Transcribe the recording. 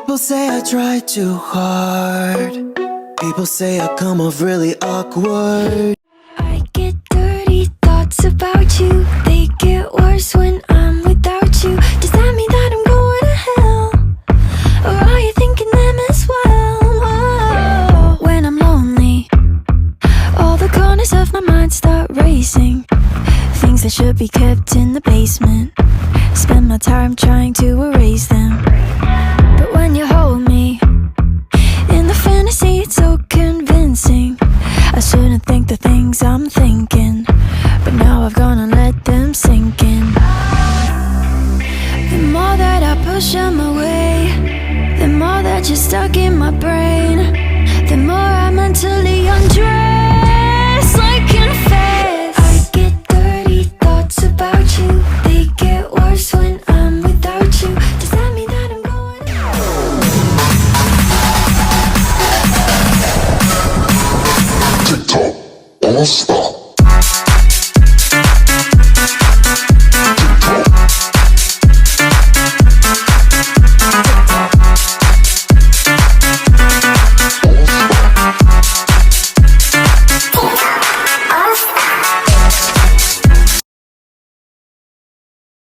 People say I try too hard. People say I come off really awkward. I get dirty thoughts about you. They get worse when I'm without you. Does that mean that I'm going to hell? Or are you thinking them as well? Whoa. When I'm lonely, all the corners of my mind start racing. Things that should be kept in the basement. Spend my time trying to erase them. But when you hold me in the fantasy, it's so convincing. I shouldn't think the things I'm thinking, but now I've gone and let them sink in. The more that I push them away, the more that you're stuck in my brain, the more I mentally undress. I confess, I get dirty thoughts about you. They get worse when I'm without you. Does that mean that I'm going TikTok, don't stop.